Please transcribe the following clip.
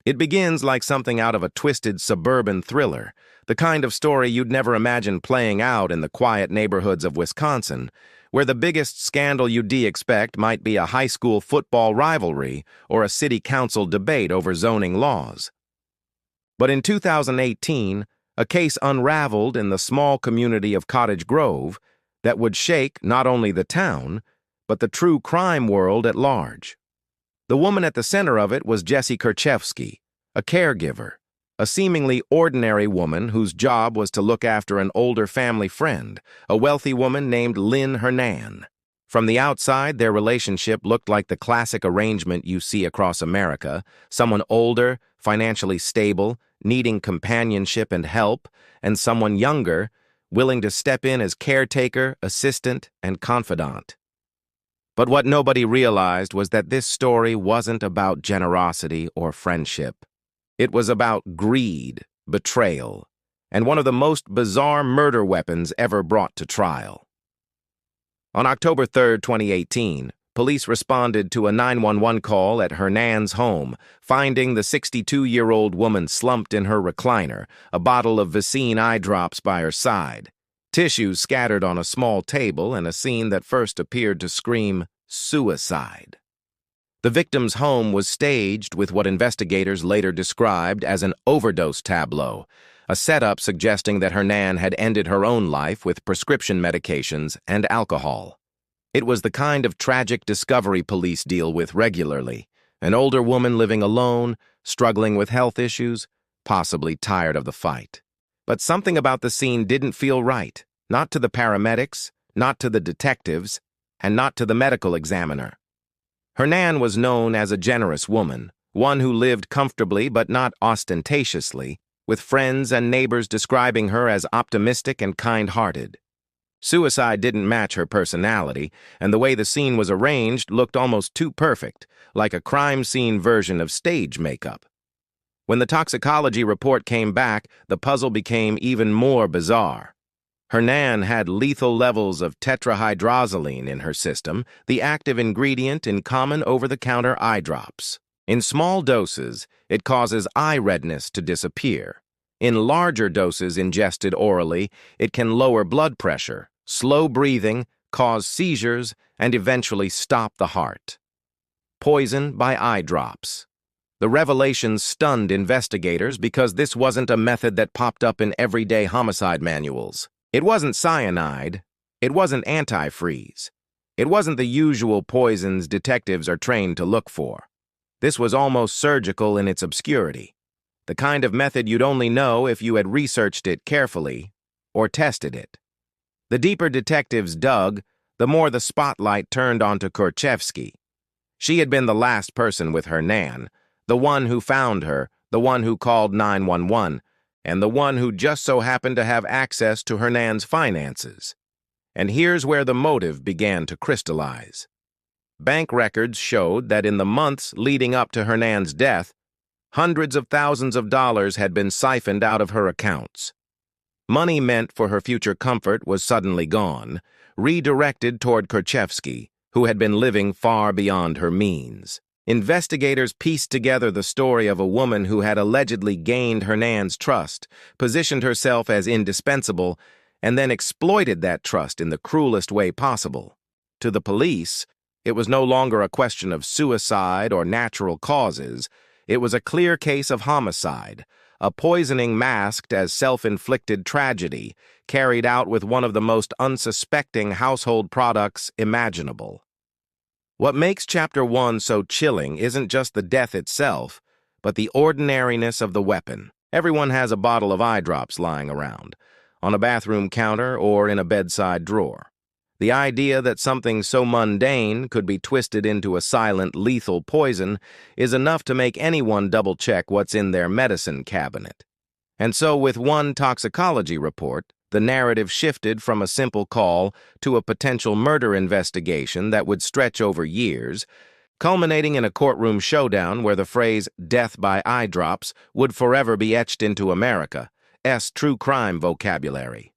It begins like something out of a twisted suburban thriller, the kind of story you'd never imagine playing out in the quiet neighborhoods of Wisconsin, where the biggest scandal you'd expect might be a high school football rivalry or a city council debate over zoning laws. But in 2018, a case unraveled in the small community of Cottage Grove that would shake not only the town, but the true crime world at large. The woman at the center of it was Jessie Kerchevsky, a caregiver, a seemingly ordinary woman whose job was to look after an older family friend, a wealthy woman named Lynn Hernan. From the outside, their relationship looked like the classic arrangement you see across America: someone older, financially stable, needing companionship and help, and someone younger, willing to step in as caretaker, assistant, and confidant. But what nobody realized was that this story wasn't about generosity or friendship. It was about greed, betrayal, and one of the most bizarre murder weapons ever brought to trial. On October 3, 2018, police responded to a 911 call at Hernan's home, finding the 62-year-old woman slumped in her recliner, a bottle of Vicine Eyedrops by her side, tissues scattered on a small table, and a scene that first appeared to scream suicide. The victim's home was staged with what investigators later described as an overdose tableau, a setup suggesting that Hernan had ended her own life with prescription medications and alcohol. It was the kind of tragic discovery police deal with regularly: an older woman living alone, struggling with health issues, possibly tired of the fight. But something about the scene didn't feel right, not to the paramedics, not to the detectives, and not to the medical examiner. Hernan was known as a generous woman, one who lived comfortably but not ostentatiously, with friends and neighbors describing her as optimistic and kind-hearted. Suicide didn't match her personality, and the way the scene was arranged looked almost too perfect, like a crime scene version of stage makeup. When the toxicology report came back, the puzzle became even more bizarre. Hernan had lethal levels of tetrahydrozoline in her system, the active ingredient in common over-the-counter eye drops. In small doses, it causes eye redness to disappear. In larger doses ingested orally, it can lower blood pressure, slow breathing, cause seizures, and eventually stop the heart. Poison by eye drops. The revelation stunned investigators because this wasn't a method that popped up in everyday homicide manuals. It wasn't cyanide. It wasn't antifreeze. It wasn't the usual poisons detectives are trained to look for. This was almost surgical in its obscurity, the kind of method you'd only know if you had researched it carefully or tested it. The deeper detectives dug, the more the spotlight turned onto Kerchevsky. She had been the last person with Hernan, the one who found her, the one who called 911, and the one who just so happened to have access to Hernan's finances. And here's where the motive began to crystallize. Bank records showed that in the months leading up to Hernan's death, hundreds of thousands of dollars had been siphoned out of her accounts. Money meant for her future comfort was suddenly gone, redirected toward Kerchevsky, who had been living far beyond her means. Investigators pieced together the story of a woman who had allegedly gained Hernan's trust, positioned herself as indispensable, and then exploited that trust in the cruelest way possible. To the police, it was no longer a question of suicide or natural causes. It was a clear case of homicide, a poisoning masked as self-inflicted tragedy, carried out with one of the most unsuspecting household products imaginable. What makes Chapter 1 so chilling isn't just the death itself, but the ordinariness of the weapon. Everyone has a bottle of eye drops lying around, on a bathroom counter or in a bedside drawer. The idea that something so mundane could be twisted into a silent, lethal poison is enough to make anyone double-check what's in their medicine cabinet. And so with one toxicology report, the narrative shifted from a simple call to a potential murder investigation that would stretch over years, culminating in a courtroom showdown where the phrase "death by eye drops" would forever be etched into America's true crime vocabulary.